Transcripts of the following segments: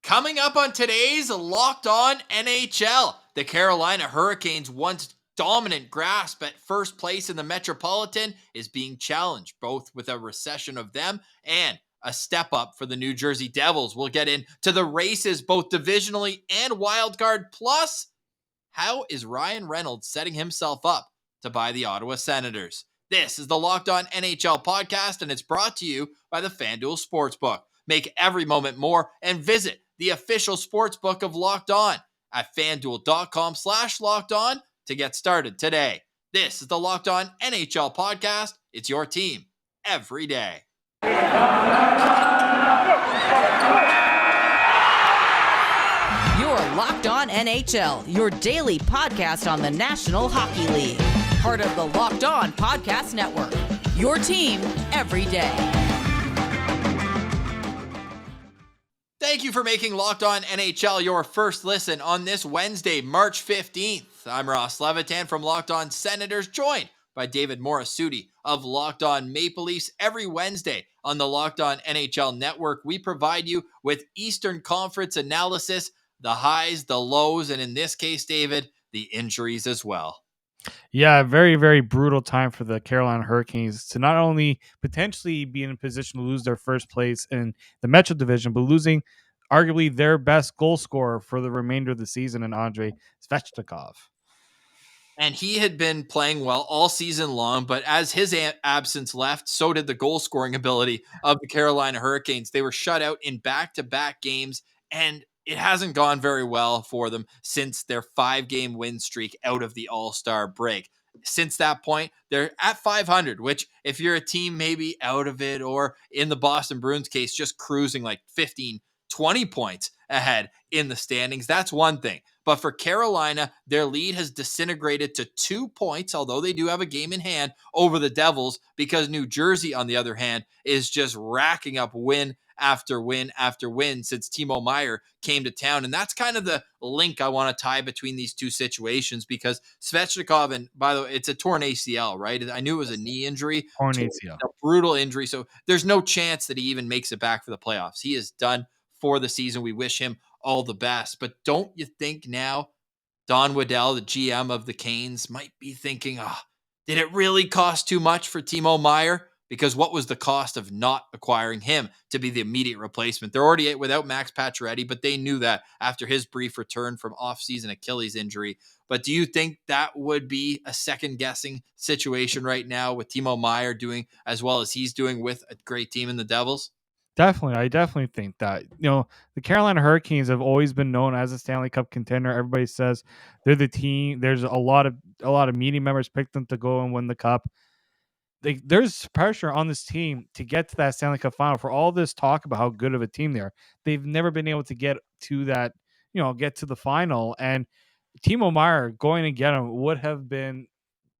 Coming up on today's Locked On NHL, the Carolina Hurricanes' once dominant grasp at first place in the Metropolitan is being challenged, both with a recession of them and a step up for the New Jersey Devils. We'll get into the races both divisionally and wildcard. Plus, how is Ryan Reynolds setting himself up to buy the Ottawa Senators? This is the Locked On NHL podcast, and it's brought to you by the FanDuel Sportsbook. Make every moment more and visit the official sportsbook of Locked On at fanduel.com/lockedon to get started today. This is the Locked On NHL podcast. It's your team every day. You are Locked On NHL, your daily podcast on the National Hockey League. Part of the Locked On Podcast Network, your team every day. Thank you for making Locked On NHL your first listen on this Wednesday, March 15th. I'm Ross Levitan from Locked On Senators, joined by David Morassutti of Locked On Maple Leafs. Every Wednesday on the Locked On NHL Network, we provide you with Eastern Conference analysis, the highs, the lows, and in this case, David, the injuries as well. Yeah, very, very brutal time for the Carolina Hurricanes to not only potentially be in a position to lose their first place in the Metro Division, but losing arguably their best goal scorer for the remainder of the season in Andrei Svechnikov. And he had been playing well all season long, but as his absence left, so did the goal scoring ability of the Carolina Hurricanes. They were shut out in back-to-back games, and it hasn't gone very well for them since their 5-game win streak out of the All-Star break. Since that point, they're at 500, which if you're a team maybe out of it, or in the Boston Bruins case, just cruising like 15, 20 points ahead in the standings, that's one thing. But for Carolina, their lead has disintegrated to 2 points, although they do have a game in hand over the Devils, because New Jersey, on the other hand, is just racking up win after win after win since Timo Meier came to town. And that's kind of the link I want to tie between these two situations, because Svechnikov, and by the way, it's a torn ACL, right? I knew it was a knee injury. Torn ACL. A brutal injury. So there's no chance that he even makes it back for the playoffs. He is done for the season. We wish him all the best. But don't you think now Don Waddell, the GM of the Canes, might be thinking, did it really cost too much for Timo Meier? Because what was the cost of not acquiring him to be the immediate replacement? They're already without Max Pacioretty, but they knew that after his brief return from off-season Achilles injury. But do you think that would be a second-guessing situation right now with Timo Meier doing as well as he's doing with a great team in the Devils? Definitely. I definitely think that, the Carolina Hurricanes have always been known as a Stanley Cup contender. Everybody says they're the team. There's a lot of media members picked them to go and win the cup. There's pressure on this team to get to that Stanley Cup final. For all this talk about how good of a team they are, they've never been able to get to that, get to the final. And Timo Meier going to get him would have been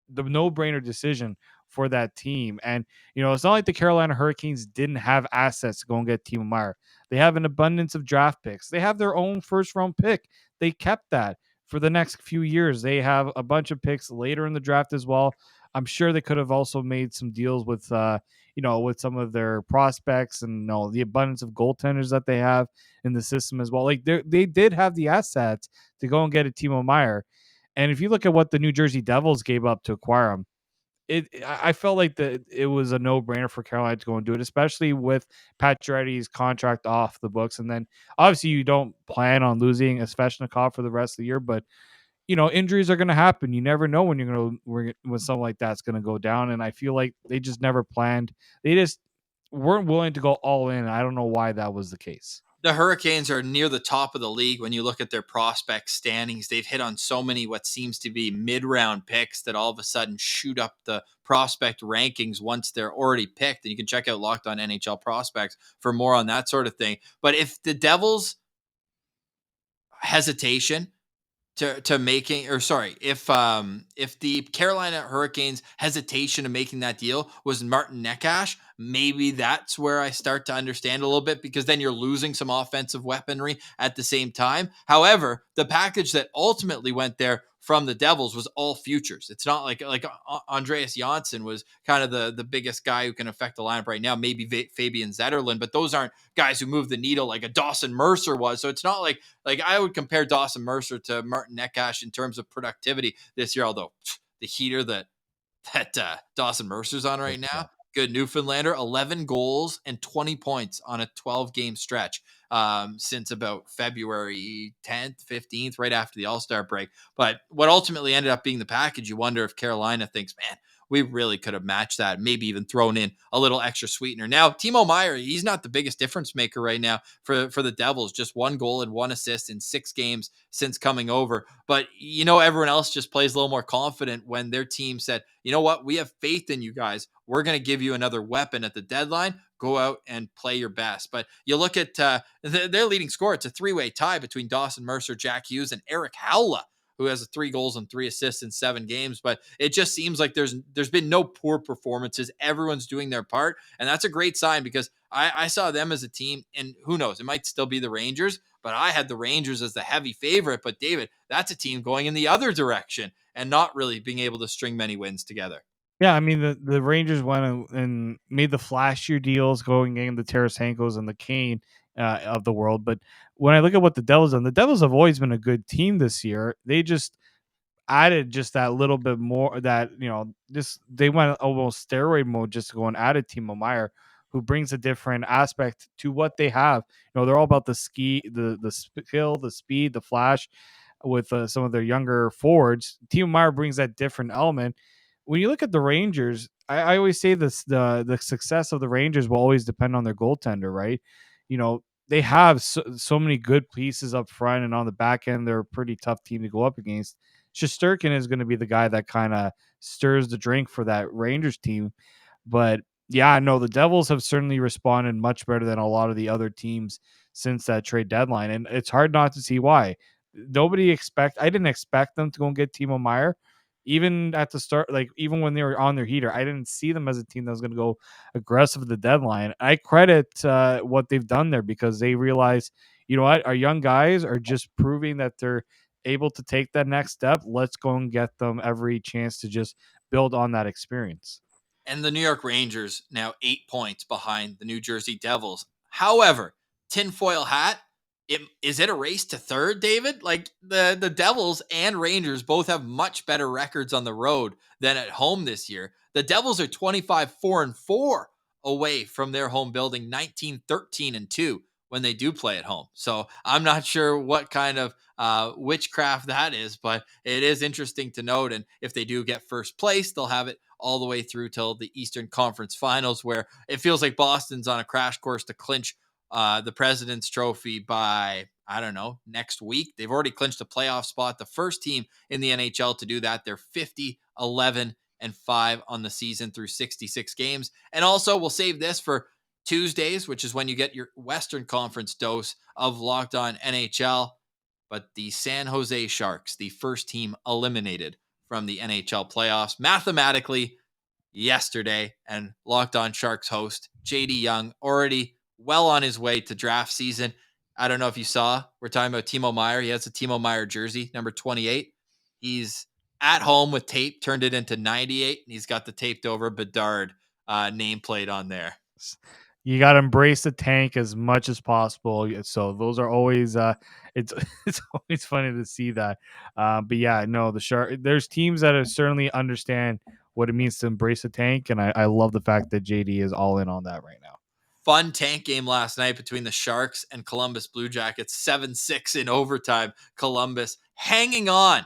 the no-brainer decision for that team. And, it's not like the Carolina Hurricanes didn't have assets to go and get Timo Meier. They have an abundance of draft picks. They have their own first-round pick. They kept that for the next few years. They have a bunch of picks later in the draft as well. I'm sure they could have also made some deals with, with some of their prospects and the abundance of goaltenders that they have in the system as well. Like they did have the assets to go and get a Timo Meier. And if you look at what the New Jersey Devils gave up to acquire him, I felt like it was a no-brainer for Carolina to go and do it, especially with Pacioretty's contract off the books. And then obviously you don't plan on losing a Svechnikov for the rest of the year, but injuries are going to happen. You never know when when something like that's going to go down. And I feel like they just never planned. They just weren't willing to go all in. I don't know why that was the case. The Hurricanes are near the top of the league when you look at their prospect standings. They've hit on so many what seems to be mid-round picks that all of a sudden shoot up the prospect rankings once they're already picked. And you can check out Locked On NHL Prospects for more on that sort of thing. But if the Devils' hesitation to making, or sorry, if the Carolina Hurricanes hesitation to making that deal was Martin Necas, maybe that's where I start to understand a little bit, because then you're losing some offensive weaponry at the same time. However, the package that ultimately went there from the Devils was all futures. It's not like Andreas Janssen was kind of the biggest guy who can affect the lineup right now. Maybe Fabian Zetterlund, but those aren't guys who move the needle like a Dawson Mercer was. So it's not like I would compare Dawson Mercer to Martin Neckash in terms of productivity this year. Although the heater that Dawson Mercer's on right now. Yeah. Good Newfoundlander, 11 goals and 20 points on a 12-game stretch since about February 10th, 15th, right after the All-Star break. But what ultimately ended up being the package, you wonder if Carolina thinks, man, we really could have matched that, maybe even thrown in a little extra sweetener. Now, Timo Meier, he's not the biggest difference maker right now for the Devils. Just 1 goal and 1 assist in 6 games since coming over. But, everyone else just plays a little more confident when their team said, you know what, we have faith in you guys. We're going to give you another weapon at the deadline. Go out and play your best. But you look at their leading scorer. It's a 3-way tie between Dawson Mercer, Jack Hughes, and Eric Howla, who has 3 goals and 3 assists in 7 games. But it just seems like there's been no poor performances. Everyone's doing their part, and that's a great sign, because I saw them as a team, and who knows, it might still be the Rangers, but I had the Rangers as the heavy favorite. But David, that's a team going in the other direction and not really being able to string many wins together. Yeah, I mean the Rangers went and made the flashier deals, going in the Tarasenkos and the Kane of the world. But when I look at what the Devils done, the Devils have always been a good team this year. They just added just that little bit more, that just they went almost steroid mode just to go and add Timo Meier, who brings a different aspect to what they have. They're all about the skill, the speed, the flash. With some of their younger forwards, Timo Meier brings that different element. When you look at the Rangers, I always say this: the success of the Rangers will always depend on their goaltender, right? They have so many good pieces up front, and on the back end, they're a pretty tough team to go up against. Shesterkin is going to be the guy that kind of stirs the drink for that Rangers team. But yeah, no, the Devils have certainly responded much better than a lot of the other teams since that trade deadline, and it's hard not to see why. I didn't expect them to go and get Timo Meier. Even at the start, like even when they were on their heater, I didn't see them as a team that was going to go aggressive at the deadline. I credit what they've done there, because they realize, you know what, our young guys are just proving that they're able to take that next step. Let's go and get them every chance to just build on that experience. And the New York Rangers now 8 points behind the New Jersey Devils. However, tinfoil hat, is it a race to third, David? Like the Devils and Rangers both have much better records on the road than at home this year. The Devils are 25-4-4 away from their home building, 19-13-2 when they do play at home. So I'm not sure what kind of witchcraft that is, but it is interesting to note. And if they do get first place, they'll have it all the way through till the Eastern Conference Finals, where it feels like Boston's on a crash course to clinch the President's Trophy by, I don't know, next week. They've already clinched a playoff spot. The first team in the NHL to do that. They're 50-11-5 on the season through 66 games. And also, we'll save this for Tuesdays, which is when you get your Western Conference dose of Locked On NHL. But the San Jose Sharks, the first team eliminated from the NHL playoffs mathematically yesterday, and Locked On Sharks host JD Young already well on his way to draft season. I don't know if you saw, we're talking about Timo Meier. He has a Timo Meier jersey, number 28. He's at home with tape, turned it into 98, and he's got the taped over Bedard nameplate on there. You got to embrace the tank as much as possible. So those are always it's it's always funny to see that. But yeah, no, there's teams that certainly understand what it means to embrace the tank, and I love the fact that JD is all in on that right now. Fun tank game last night between the Sharks and Columbus Blue Jackets, 7-6 in overtime. Columbus hanging on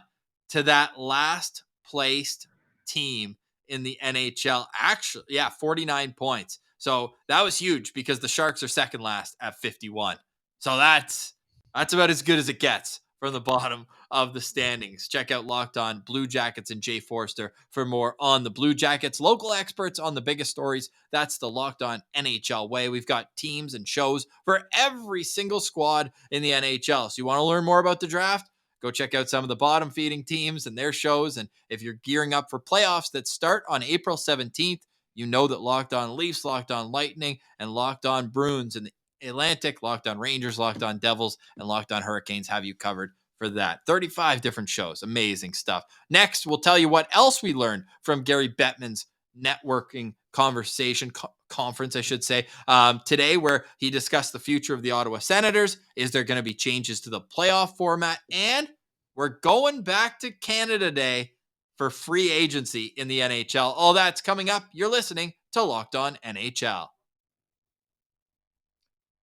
to that last placed team in the NHL. Actually, 49 points. So that was huge, because the Sharks are second last at 51. So that's about as good as it gets from the bottom of the standings. Check out Locked On Blue Jackets and Jay Forster for more on the Blue Jackets. Local experts on the biggest stories. That's the Locked On NHL way. We've got teams and shows for every single squad in the NHL. So you want to learn more about the draft? Go check out some of the bottom feeding teams and their shows. And if you're gearing up for playoffs that start on April 17th, you know that Locked On Leafs, Locked On Lightning, and Locked On Bruins in the Atlantic, Locked On Rangers, Locked On Devils, and Locked On Hurricanes have you covered for that. 35 different shows. Amazing stuff. Next, we'll tell you what else we learned from Gary Bettman's networking conference, I should say, today, where he discussed the future of the Ottawa Senators. Is there going to be changes to the playoff format? And we're going back to Canada Day for free agency in the NHL. All that's coming up. You're listening to Locked On NHL.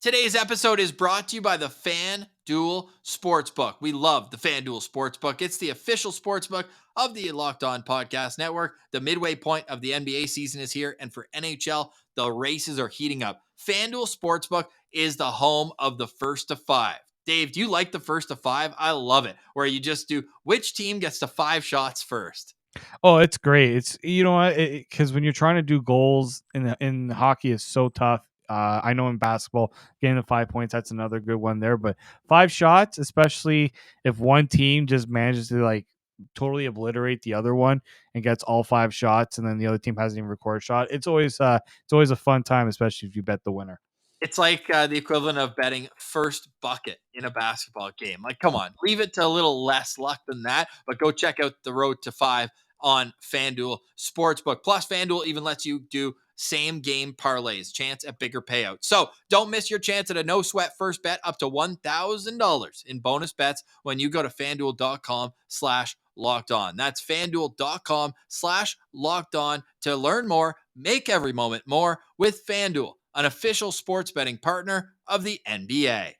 Today's episode is brought to you by the FanDuel Sportsbook. We love the FanDuel Sportsbook. It's the official sportsbook of the Locked On Podcast Network. The midway point of the NBA season is here, and for NHL, the races are heating up. FanDuel Sportsbook is the home of the first to five. Dave, do you like the first to five? I love it, where you just do which team gets to 5 shots first. Oh, it's great. It's, you know what, because when you're trying to do goals in hockey is so tough. I know in basketball, getting the 5 points, that's another good one there. But 5 shots, especially if one team just manages to like totally obliterate the other one and gets all 5 shots, and then the other team hasn't even recorded a shot. It's always a fun time, especially if you bet the winner. It's like the equivalent of betting first bucket in a basketball game. Like, come on, leave it to a little less luck than that, but go check out the road to 5 on FanDuel Sportsbook. Plus, FanDuel even lets you do same game parlays, chance at bigger payouts. So don't miss your chance at a no sweat first bet up to $1,000 in bonus bets when you go to FanDuel.com/locked on. That's FanDuel.com/locked on to learn more. Make every moment more with FanDuel, an official sports betting partner of the NBA.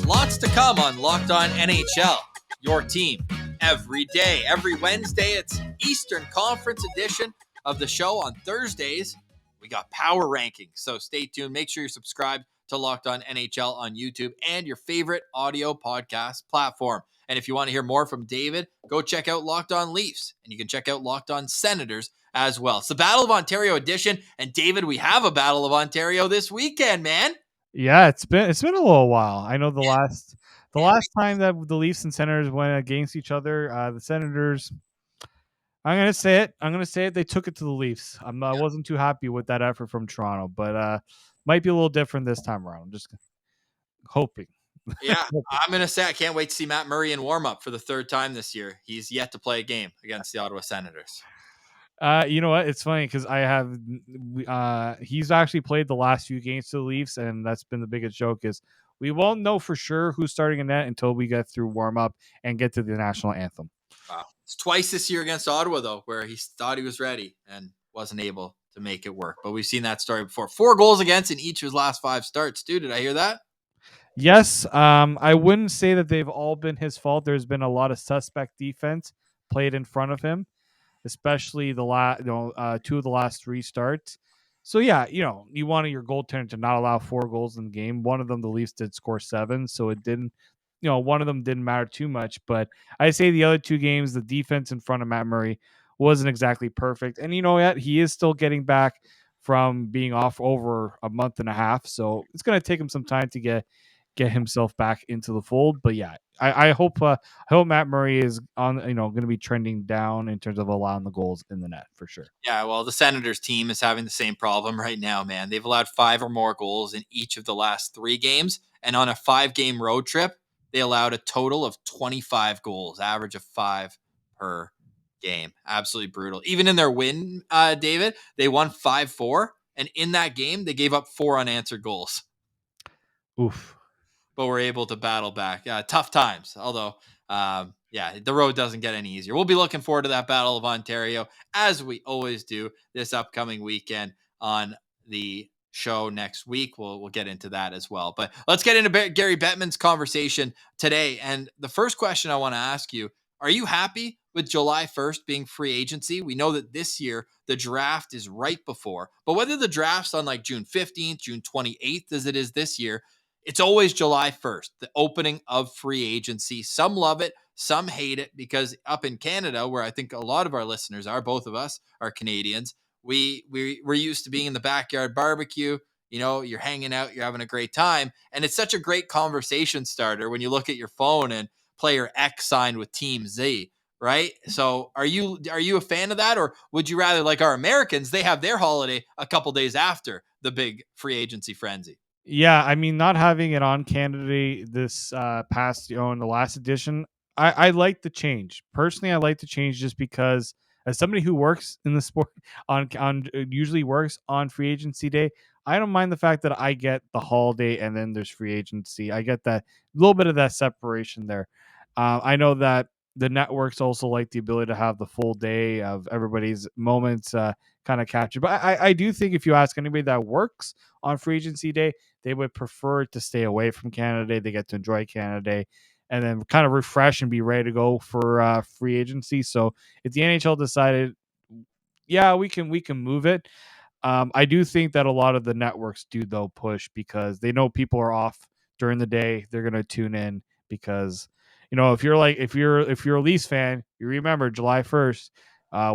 Lots to come on Locked On NHL, your team every day. Every Wednesday, it's Eastern Conference edition of the show. On Thursdays, we got power rankings, so stay tuned. Make sure you're subscribed to Locked On NHL on YouTube and your favorite audio podcast platform. And if you want to hear more from David, go check out Locked On Leafs, and you can check out Locked On Senators as well. It's the Battle of Ontario edition, and David, we have a Battle of Ontario this weekend, man. Yeah, it's been a little while. I know the last time that the Leafs and Senators went against each other, the Senators. I'm gonna say it. They took it to the Leafs. I wasn't too happy with that effort from Toronto, but might be a little different this time around. I'm just hoping. Yeah, I'm going to say I can't wait to see Matt Murray in warm-up for the 3rd time this year. He's yet to play a game against the Ottawa Senators. You know what? It's funny because he's actually played the last few games to the Leafs, and that's been the biggest joke is we won't know for sure who's starting in net until we get through warm-up and get to the national anthem. Wow. It's twice this year against Ottawa, though, where he thought he was ready and wasn't able to make it work. But we've seen that story before. 4 goals against in each of his last 5 starts. Dude, did I hear that? Yes, I wouldn't say that they've all been his fault. There's been a lot of suspect defense played in front of him, especially the 2 of the last 3 starts. So yeah, you wanted your goaltender to not allow 4 goals in the game. One of them, the Leafs did score 7, so it didn't. One of them didn't matter too much. But I say the other 2 games, the defense in front of Matt Murray wasn't exactly perfect. And you know what? He is still getting back from being off over a month and a half, so it's going to take him some time to get himself back into the fold. But yeah, I hope Matt Murray is on, going to be trending down in terms of allowing the goals in the net for sure. Yeah, well, the Senators team is having the same problem right now, man. They've allowed 5 or more goals in each of the last 3 games. And on a 5-game road trip, they allowed a total of 25 goals, average of 5 per game. Absolutely brutal. Even in their win, David, they won 5-4. And in that game, they gave up 4 unanswered goals. Oof. But we're able to battle back. Tough times, although, the road doesn't get any easier. We'll be looking forward to that Battle of Ontario, as we always do this upcoming weekend on the show next week. We'll get into that as well. But let's get into Gary Bettman's conversation today. And the first question I want to ask you, are you happy with July 1st being free agency? We know that this year the draft is right before, but whether the draft's on like June 15th, June 28th, as it is this year, it's always July 1st, the opening of free agency. Some love it, some hate it, because up in Canada, where I think a lot of our listeners are, both of us are Canadians, we're used to being in the backyard barbecue. You're hanging out, you're having a great time, and it's such a great conversation starter when you look at your phone and player X signed with Team Z, right? So are you a fan of that, or would you rather, like our Americans, they have their holiday a couple days after the big free agency frenzy? Yeah, I mean, not having it on Canada this past, in the last edition, I like the change. Personally, I like the change just because, as somebody who works in the sport usually works on free agency day, I don't mind the fact that I get the holiday and then there's free agency. I get that little bit of that separation there. I know that the networks also like the ability to have the full day of everybody's moments kind of captured. But I do think if you ask anybody that works on free agency day, they would prefer to stay away from Canada Day. They get to enjoy Canada Day and then kind of refresh and be ready to go for free agency. So if the NHL decided, yeah, we can move it. I do think that a lot of the networks do though push because they know people are off during the day. They're gonna tune in because if you're a Leafs fan, you remember July 1st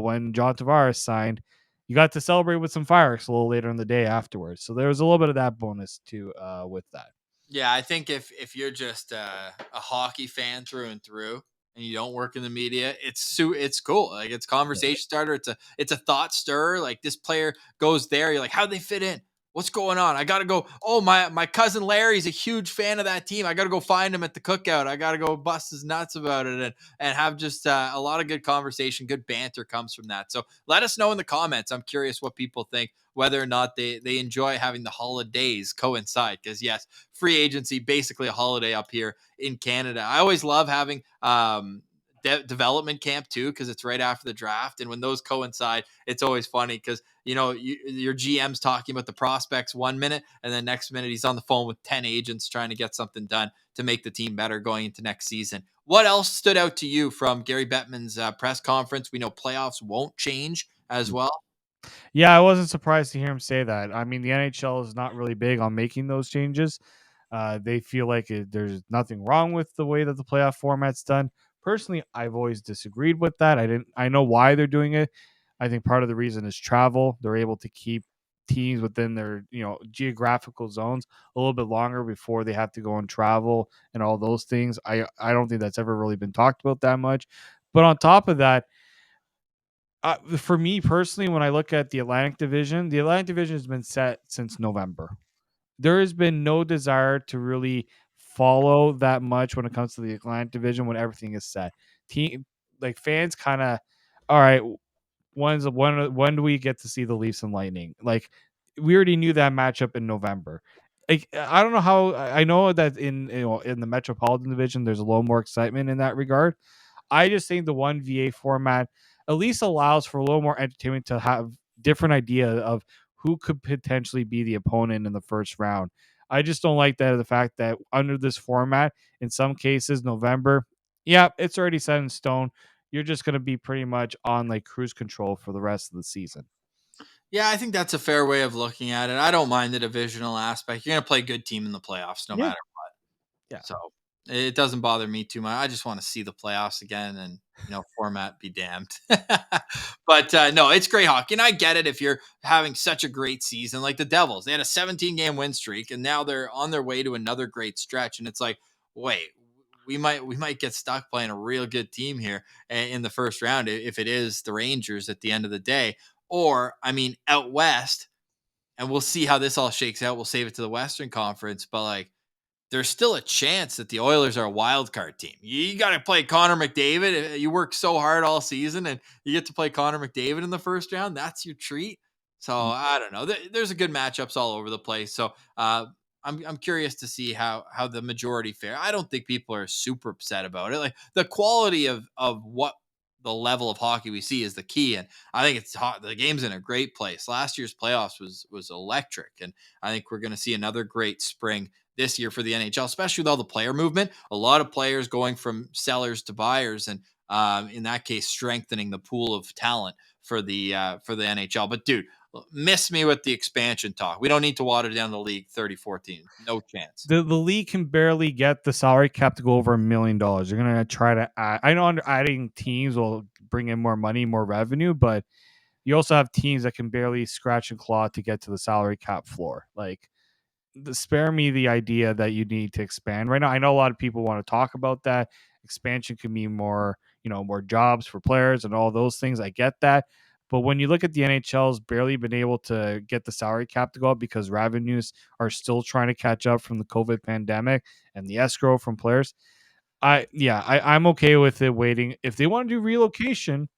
when John Tavares signed. You got to celebrate with some fireworks a little later in the day afterwards. So there was a little bit of that bonus too with that. Yeah, I think if you're just a hockey fan through and through, and you don't work in the media, it's cool. Like, it's conversation starter. It's a thought stirrer. Like, this player goes there. You're like, how'd they fit in? What's going on? I gotta go. Oh, my cousin Larry's a huge fan of that team. I gotta go find him at the cookout. I gotta go bust his nuts about it and have just a lot of good conversation, good banter comes from that. So let us know in the comments. I'm curious what people think, whether or not they enjoy having the holidays coincide. Because yes, free agency, basically a holiday up here in Canada. I always love having development camp too, because it's right after the draft, and when those coincide, it's always funny because your GM's talking about the prospects 1 minute, and then next minute he's on the phone with 10 agents trying to get something done to make the team better going into next season. What else stood out to you from Gary Bettman's press conference? We know playoffs won't change as well. Yeah, I wasn't surprised to hear him say that. I mean, the NHL is not really big on making those changes. They feel like there's nothing wrong with the way that the playoff format's done. Personally, I've always disagreed with that. I know why they're doing it. I think part of the reason is travel. They're able to keep teams within their geographical zones a little bit longer before they have to go and travel and all those things. I don't think that's ever really been talked about that much. But on top of that, for me personally, when I look at the Atlantic Division has been set since November. There has been no desire to really follow that much when it comes to the Atlantic Division when everything is set. Team like fans kind of, all right, when do we get to see the Leafs and Lightning? Like, we already knew that matchup in November. Like, I don't know how. I know that in the Metropolitan Division, there's a little more excitement in that regard. I just think the one VA format at least allows for a little more entertainment to have different idea of who could potentially be the opponent in the first round. I just don't like that the fact that under this format, in some cases, November, yeah, it's already set in stone. You're just going to be pretty much on like cruise control for the rest of the season. Yeah, I think that's a fair way of looking at it. I don't mind the divisional aspect. You're going to play a good team in the playoffs no Yeah, matter. yeah. So it doesn't bother me too much. I just want to see the playoffs again, and format be damned. But no, it's great hockey, and I get it if you're having such a great season like the Devils. They had a 17-game win streak, and now they're on their way to another great stretch. And it's like, wait, we might get stuck playing a real good team here in the first round if it is the Rangers at the end of the day. Or, I mean, out west, and we'll see how this all shakes out. We'll save it to the Western Conference, but like, there's still a chance that the Oilers are a wild card team. You got to play Connor McDavid. You work so hard all season, and you get to play Connor McDavid in the first round. That's your treat. So I don't know. There's a good matchups all over the place. So I'm curious to see how the majority fare. I don't think people are super upset about it. Like, the quality of what the level of hockey we see is the key, and I think it's hot. The game's in a great place. Last year's playoffs was electric, and I think we're going to see another great spring this year for the NHL, especially with all the player movement. A lot of players going from sellers to buyers, and in that case, strengthening the pool of talent for the NHL. But dude, miss me with the expansion talk. We don't need to water down the league 30-14. No chance. The league can barely get the salary cap to go over $1 million. They're gonna try to add. I know adding teams will bring in more money, more revenue, but you also have teams that can barely scratch and claw to get to the salary cap floor. Like, spare me the idea that you need to expand right now. I know a lot of people want to talk about that. Expansion can mean more, more jobs for players and all those things. I get that. But when you look at the NHL's barely been able to get the salary cap to go up because revenues are still trying to catch up from the COVID pandemic and the escrow from players. I'm okay with it waiting. If they want to do relocation,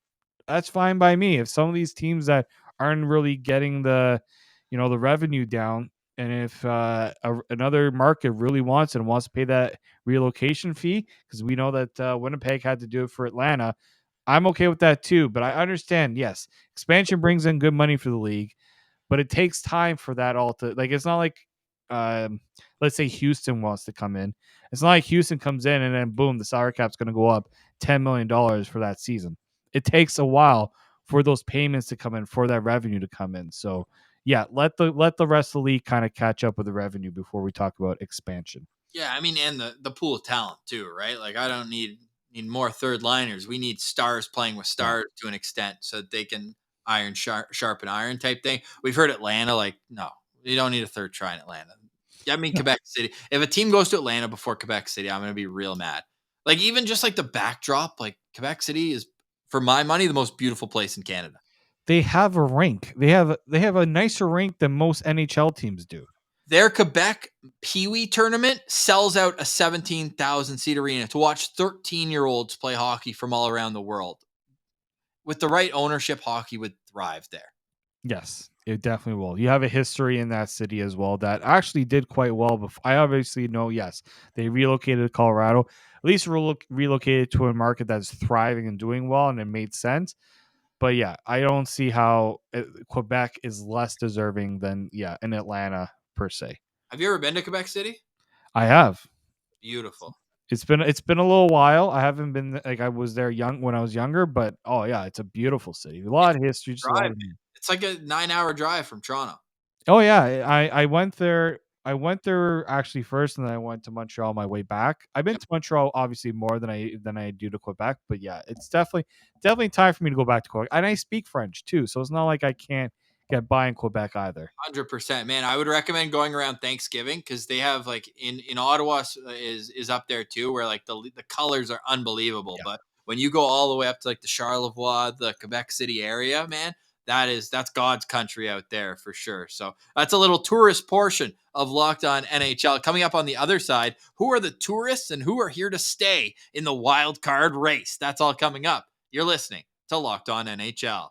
that's fine by me. If some of these teams that aren't really getting the revenue down, and if another market really wants and wants to pay that relocation fee, because we know that Winnipeg had to do it for Atlanta, I'm okay with that too. But I understand, yes, expansion brings in good money for the league, but it takes time for that all to, like, it's not like um let's say Houston wants to come in. It's not like Houston comes in and then boom, the salary cap's going to go up $10 million for that season. It takes a while for those payments to come in, for that revenue to come in. So yeah, let the rest of the league kind of catch up with the revenue before we talk about expansion. Yeah, I mean, and the pool of talent too, right? Like, I don't need more third liners. We need stars playing with Yeah. stars to an extent, so that they can sharpen iron type thing. We've heard Atlanta, like, no, you don't need a third try in Atlanta. Yeah, I mean, No. Quebec City. If a team goes to Atlanta before Quebec City, I'm going to be real mad. Like, even just like the backdrop, like, Quebec City is, for my money, the most beautiful place in Canada. They have a rink. They have a nicer rink than most NHL teams do. Their Quebec Pee Wee tournament sells out a 17,000 seat arena to watch 13-year-olds play hockey from all around the world. With the right ownership, hockey would thrive there. Yes, it definitely will. You have a history in that city as well that actually did quite well. Before, I obviously know, yes, they relocated to Colorado, at least relocated to a market that's thriving and doing well, and it made sense. But yeah, I don't see how Quebec is less deserving than in Atlanta per se. Have you ever been to Quebec City? I have. Beautiful. It's been a little while. I haven't been, like, I was there young when I was younger, but oh yeah, it's a beautiful city. A lot of history, just a lot Drive. of. It's like a 9-hour drive from Toronto. Oh yeah, I went there. I went there actually first, and then I went to Montreal on my way back. I've been Yep. to Montreal obviously more than I do to Quebec, but yeah, it's definitely time for me to go back to Quebec. And I speak French too, so it's not like I can't get by in Quebec either. 100%, man. I would recommend going around Thanksgiving, because they have, like, in Ottawa is up there too, where like the colors are unbelievable. Yeah. But when you go all the way up to like the Charlevoix, the Quebec City area, man, that's God's country out there for sure. So that's a little tourist portion of Locked On NHL. Coming up on the other side, who are the tourists and who are here to stay in the wild card race? That's all coming up. You're listening to Locked On NHL.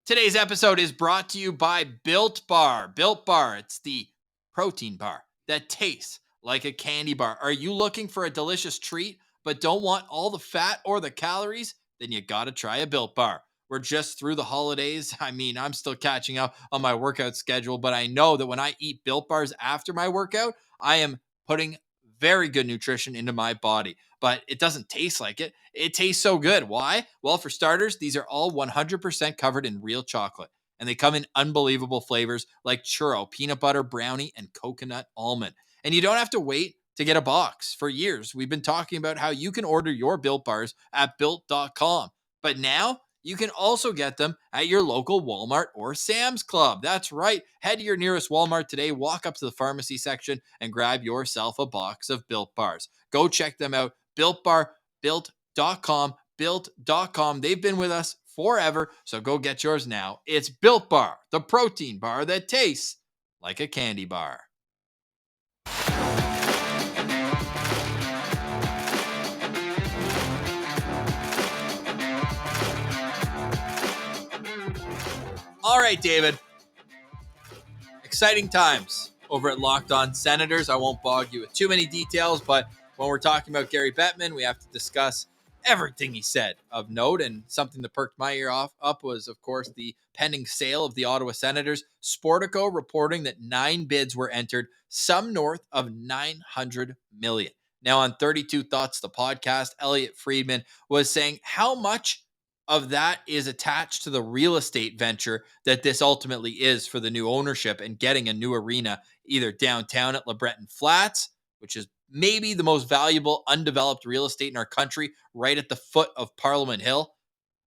Today's episode is brought to you by Built Bar. Built Bar, it's the protein bar that tastes like a candy bar. Are you looking for a delicious treat but don't want all the fat or the calories? Then you got to try a Built Bar. We're just through the holidays. I mean, I'm still catching up on my workout schedule, but I know that when I eat Built Bars after my workout, I am putting very good nutrition into my body. But it doesn't taste like it. It tastes so good. Why? Well, for starters, these are all 100% covered in real chocolate, and they come in unbelievable flavors like churro, peanut butter, brownie, and coconut almond. And you don't have to wait to get a box. For years, we've been talking about how you can order your Built Bars at Built.com. But now you can also get them at your local Walmart or Sam's Club. That's right. Head to your nearest Walmart today, walk up to the pharmacy section, and grab yourself a box of Built Bars. Go check them out. Built Bar, Built.com, Built.com. They've been with us forever, so go get yours now. It's Built Bar, the protein bar that tastes like a candy bar. All right, David. Exciting times over at Locked On Senators. I won't bog you with too many details, but when we're talking about Gary Bettman, we have to discuss everything he said of note. And something that perked my ear up was, of course, the pending sale of the Ottawa Senators. Sportico reporting that 9 bids were entered, some north of $900 million. Now, on 32 Thoughts, the podcast, Elliot Friedman was saying how much of that is attached to the real estate venture that this ultimately is for the new ownership, and getting a new arena either downtown at LeBreton Flats, which is maybe the most valuable undeveloped real estate in our country, right at the foot of Parliament Hill,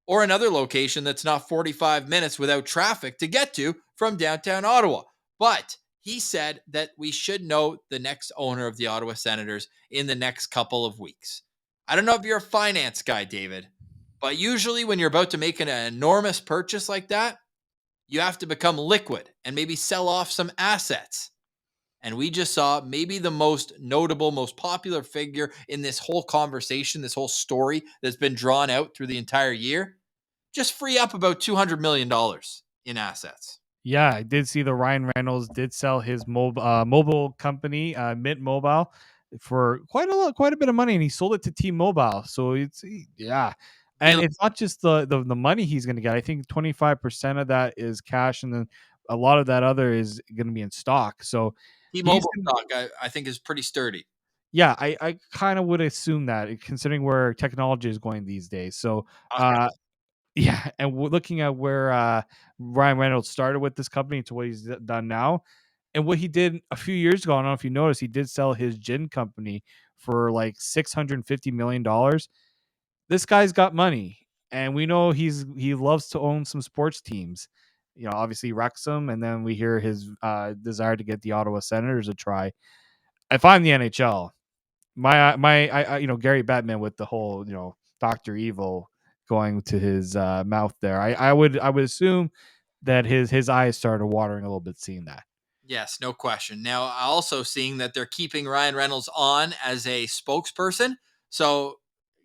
or another location that's not 45 minutes without traffic to get to from downtown Ottawa. But he said that we should know the next owner of the Ottawa Senators in the next couple of weeks. I don't know if you're a finance guy, David, but usually when you're about to make an enormous purchase like that, you have to become liquid and maybe sell off some assets. And we just saw maybe the most notable, most popular figure in this whole conversation, this whole story that's been drawn out through the entire year, just free up about $200 million in assets. Yeah, I did see the Ryan Reynolds did sell his mobile company, Mint Mobile, for quite a bit of money, and he sold it to T-Mobile. So yeah, and Deal it's not just the money he's going to get. I think 25% of that is cash, and then a lot of that other is going to be in stock. So he's T-Mobile stock, I think, is pretty sturdy. yeah, I kind of would assume that considering where technology is going these days. So Okay. yeah, and we're looking at where Ryan Reynolds started with this company to what he's done now, and what he did a few years ago. I don't know if you noticed, he did sell his gin company for like $650 million. This guy's got money, and we know he loves to own some sports teams. You know, obviously Wrexham, and then we hear his desire to get the Ottawa Senators a try. If I'm the NHL, Gary Bettman with the whole Doctor Evil going to his mouth there. I would assume that his eyes started watering a little bit seeing that. Yes, no question. Now, also seeing that they're keeping Ryan Reynolds on as a spokesperson. So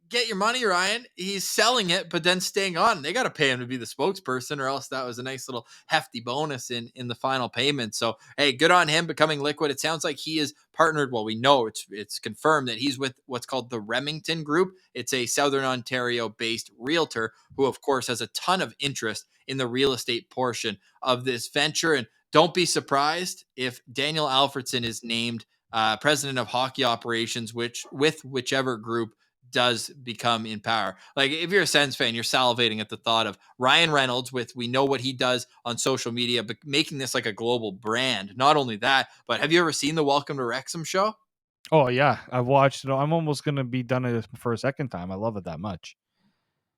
get your money, Ryan. He's selling it, but then staying on. They got to pay him to be the spokesperson, or else that was a nice little hefty bonus in the final payment. So, hey, good on him becoming liquid. It sounds like he is partnered. Well, we know it's confirmed that he's with what's called the Remington Group. It's a Southern Ontario based realtor who, of course, has a ton of interest in the real estate portion of this venture. And don't be surprised if Daniel Alfredson is named president of hockey operations, which with whichever group does become in power. Like if you're a Sens fan, you're salivating at the thought of Ryan Reynolds with, we know what he does on social media, but making this like a global brand. Not only that, but have you ever seen the Welcome to Wrexham show? Oh yeah, I've watched it. I'm almost gonna be done it for a second time. I love it that much.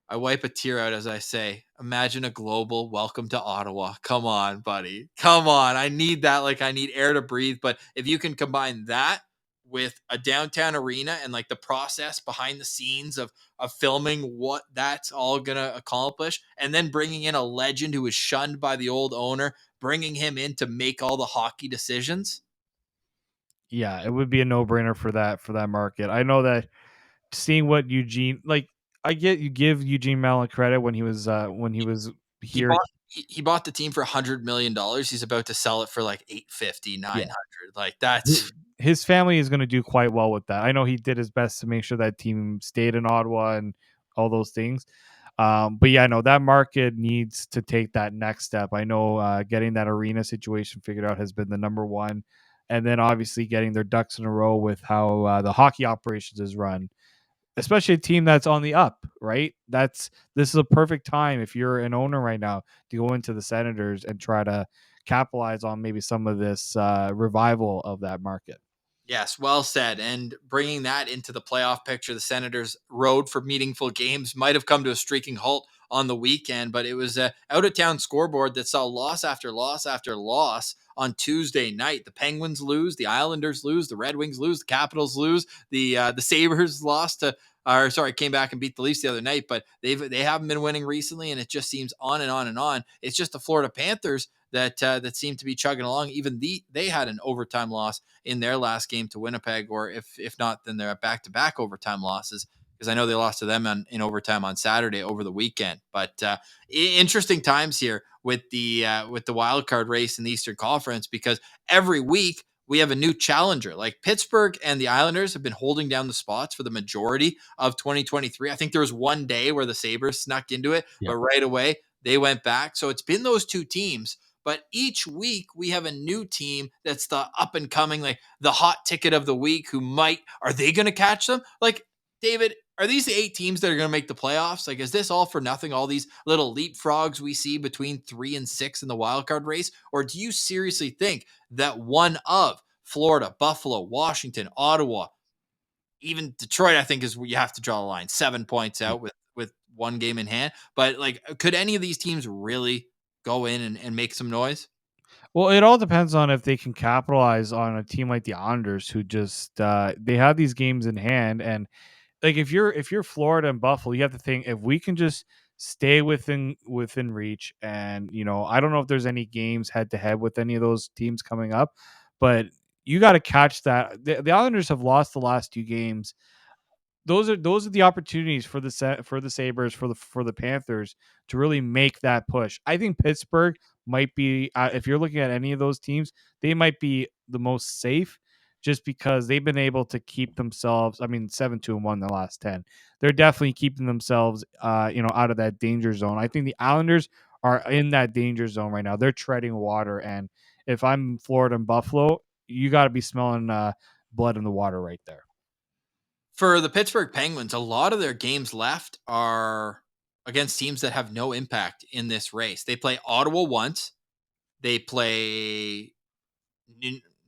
I wipe a tear out as I say, imagine a global welcome to Ottawa. Come on, buddy. Come on. I need that. Like, I need air to breathe. But if you can combine that with a downtown arena and like the process behind the scenes of filming what that's all gonna accomplish, and then bringing in a legend who was shunned by the old owner, bringing him in to make all the hockey decisions. Yeah, it would be a no brainer for that market. I know that seeing what Eugene like. I get you give Eugene Mellon credit when he was He here. bought he bought the team for $100 million. He's about to sell it for like 850, Yeah, 900. Like that's his family is going to do quite well with that. I know he did his best to make sure that team stayed in Ottawa and all those things. But yeah, I know that market needs to take that next step. I know getting that arena situation figured out has been the number one, and then obviously getting their ducks in a row with how the hockey operations is run, especially a team that's on the up. Right? This is a perfect time if you're an owner right now to go into the Senators and try to capitalize on maybe some of this revival of that market. Yes, well said. And bringing that into the playoff picture, the Senators' road for meaningful games might have come to a streaking halt on the weekend, but it was a out of town scoreboard that saw loss after loss after loss on Tuesday night. The Penguins lose, the Islanders lose, the Red Wings lose, the Capitals lose, the Sabres lost to. Or sorry, came back and beat the Leafs the other night, but they haven't been winning recently, and it just seems on and on and on. It's just the Florida Panthers that seem to be chugging along. Even they had an overtime loss in their last game to Winnipeg, or if not, then they're at back-to-back overtime losses, because I know they lost to them in overtime on Saturday over the weekend. But interesting times here with the wild card race in the Eastern Conference, because every week we have a new challenger. Like Pittsburgh and the Islanders have been holding down the spots for the majority of 2023. I think there was one day where the Sabres snuck into it, Yeah. but right away they went back. So it's been those two teams. But each week we have a new team that's the up and coming, like the hot ticket of the week. Are they going to catch them? Like, David, are these the 8 teams that are going to make the playoffs? Like, is this all for nothing? All these little leapfrogs we see between 3 and 6 in the wild card race? Or do you seriously think that one of Florida, Buffalo, Washington, Ottawa, even Detroit, I think is where you have to draw the line, 7 points out with with one game in hand. But like, could any of these teams really go in and make some noise? Well, it all depends on if they can capitalize on a team like the Islanders, who just they have these games in hand, and like if you're Florida and Buffalo, you have to think if we can just stay within reach, and I don't know if there's any games head to head with any of those teams coming up, but you got to catch that. The Islanders have lost the last two games. Those are the opportunities for for the Sabres, for the Panthers to really make that push. I think Pittsburgh might be, if you're looking at any of those teams, they might be the most safe, just because they've been able to keep themselves. I mean, 7-2-1 the last 10. They're definitely keeping themselves, out of that danger zone. I think the Islanders are in that danger zone right now. They're treading water, and if I'm Florida and Buffalo, you got to be smelling blood in the water right there. For the Pittsburgh Penguins, a lot of their games left are against teams that have no impact in this race. They play Ottawa once. They play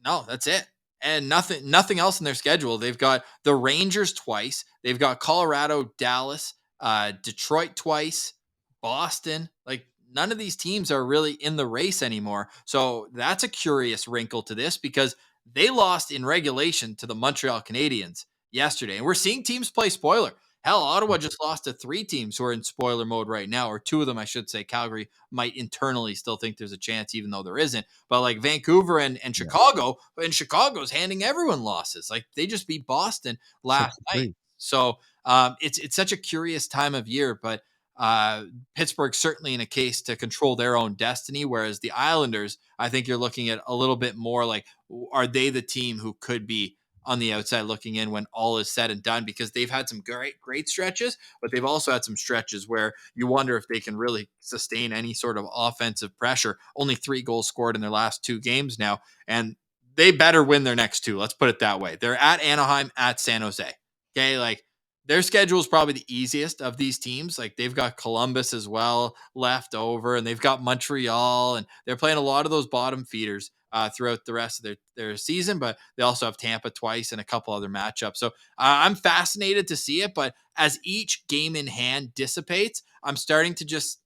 no, that's it. And nothing else in their schedule. They've got the Rangers twice. They've got Colorado, Dallas, Detroit twice, Boston. Like, none of these teams are really in the race anymore. So that's a curious wrinkle to this, because they lost in regulation to the Montreal Canadiens yesterday. And we're seeing teams play spoiler. Hell, Ottawa just lost to three teams who are in spoiler mode right now, or two of them, I should say. Calgary might internally still think there's a chance, even though there isn't. But like Vancouver and Yeah. Chicago, and Chicago's handing everyone losses. Like, they just beat Boston last night. 6-3. So it's such a curious time of year, but Pittsburgh's certainly in a case to control their own destiny, whereas the Islanders, I think you're looking at a little bit more like, are they the team who could be on the outside looking in when all is said and done? Because they've had some great stretches, but they've also had some stretches where you wonder if they can really sustain any sort of offensive pressure. Only 3 goals scored in their last 2 games now, and they better win their next 2. Let's put it that way. They're at Anaheim, at San Jose. Okay, like, their schedule is probably the easiest of these teams. Like, they've got Columbus as well left over, and they've got Montreal, and they're playing a lot of those bottom feeders throughout the rest of their season. But they also have Tampa twice and a couple other matchups. So I'm fascinated to see it. But as each game in hand dissipates, I'm starting to just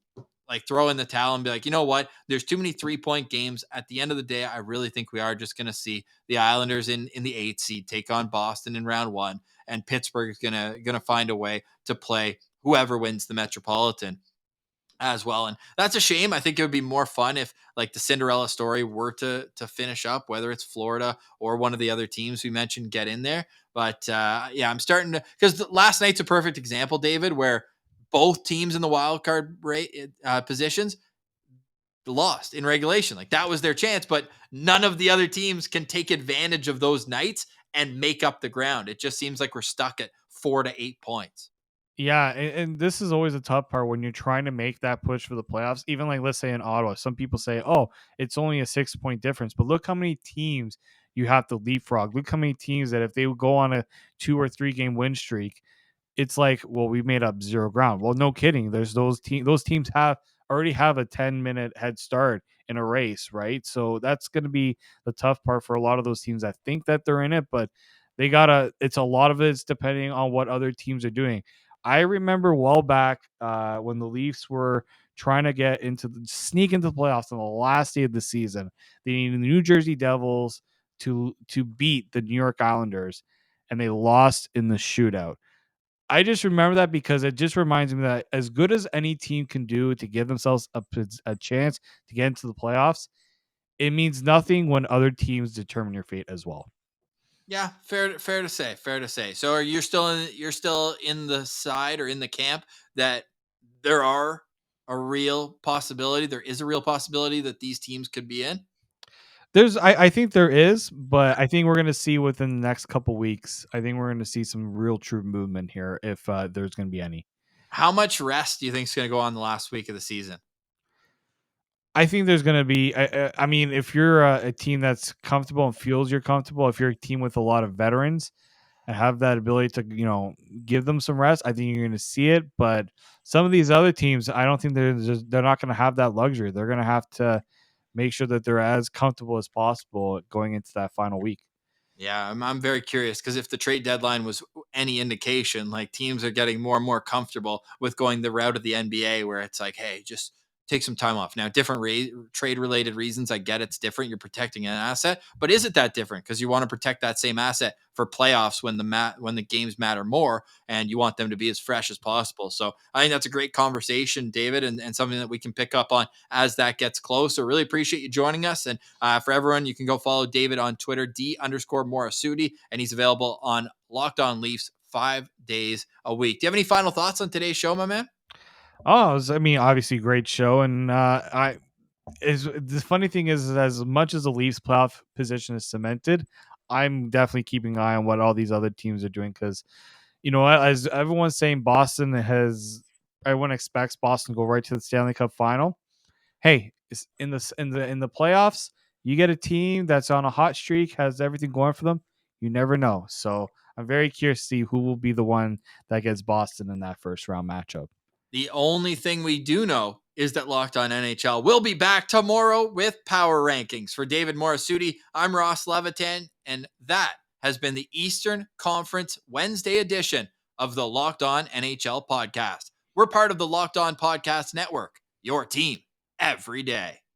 like throw in the towel and be like, you know what? There's too many 3-point games. At the end of the day, I really think we are just going to see the Islanders in the 8th seed take on Boston in round 1, and Pittsburgh is gonna find a way to play whoever wins the Metropolitan as well. And that's a shame. I think it would be more fun if like the Cinderella story were to finish up, whether it's Florida or one of the other teams we mentioned get in there. But yeah, I'm starting to, because last night's a perfect example, David, where both teams in the wild card positions lost in regulation. Like, that was their chance, but none of the other teams can take advantage of those nights and make up the ground. It just seems like we're stuck at 4 to 8 points. Yeah, and this is always a tough part when you're trying to make that push for the playoffs. Even like, let's say in Ottawa, some people say, "Oh, it's only a 6 point difference," but look how many teams you have to leapfrog. Look how many teams that if they would go on a 2 or 3 game win streak, it's like, well, we made up zero ground. Well, no kidding. There's those teams have already have a 10-minute head start in a race, right? So that's going to be the tough part for a lot of those teams that think that they're in it, but they gotta. It's a lot of it's depending on what other teams are doing. I remember well back when the Leafs were trying to sneak into the playoffs on the last day of the season. They needed the New Jersey Devils to beat the New York Islanders, and they lost in the shootout. I just remember that because it just reminds me that as good as any team can do to give themselves a chance to get into the playoffs, it means nothing when other teams determine your fate as well. Yeah, fair to say. Fair to say. So you're still in the side or in the camp that there are a real possibility. There is a real possibility that these teams could be in. I think there is, but I think we're going to see within the next couple weeks. I think we're going to see some real true movement here if there's going to be any. How much rest do you think is going to go on the last week of the season? I think there's going to be. I mean, if you're a team that's comfortable and feels you're comfortable, if you're a team with a lot of veterans and have that ability to, give them some rest, I think you're going to see it. But some of these other teams, I don't think they're not going to have that luxury. They're going to have to make sure that they're as comfortable as possible going into that final week. Yeah, I'm very curious because if the trade deadline was any indication, like teams are getting more and more comfortable with going the route of the NBA where it's like, hey, just take some time off. Now, different trade related reasons, I get it's different. You're protecting an asset, but is it that different? Because you want to protect that same asset for playoffs when the games matter more, and you want them to be as fresh as possible. So I think that's a great conversation, David, and something that we can pick up on as that gets closer. Really appreciate you joining us. And for everyone, you can go follow David on Twitter, D_Morassutti, and he's available on Locked On Leafs 5 days a week. Do you have any final thoughts on today's show, my man? Oh, I mean, obviously, great show, and I is the funny thing is as much as the Leafs playoff position is cemented, I'm definitely keeping an eye on what all these other teams are doing because you know as everyone's saying, everyone expects Boston to go right to the Stanley Cup final. Hey, it's in the playoffs, you get a team that's on a hot streak, has everything going for them. You never know. So I'm very curious to see who will be the one that gets Boston in that first round matchup. The only thing we do know is that Locked On NHL will be back tomorrow with power rankings. For David Morassutti, I'm Ross Levitan, and that has been the Eastern Conference Wednesday edition of the Locked On NHL podcast. We're part of the Locked On Podcast Network, your team every day.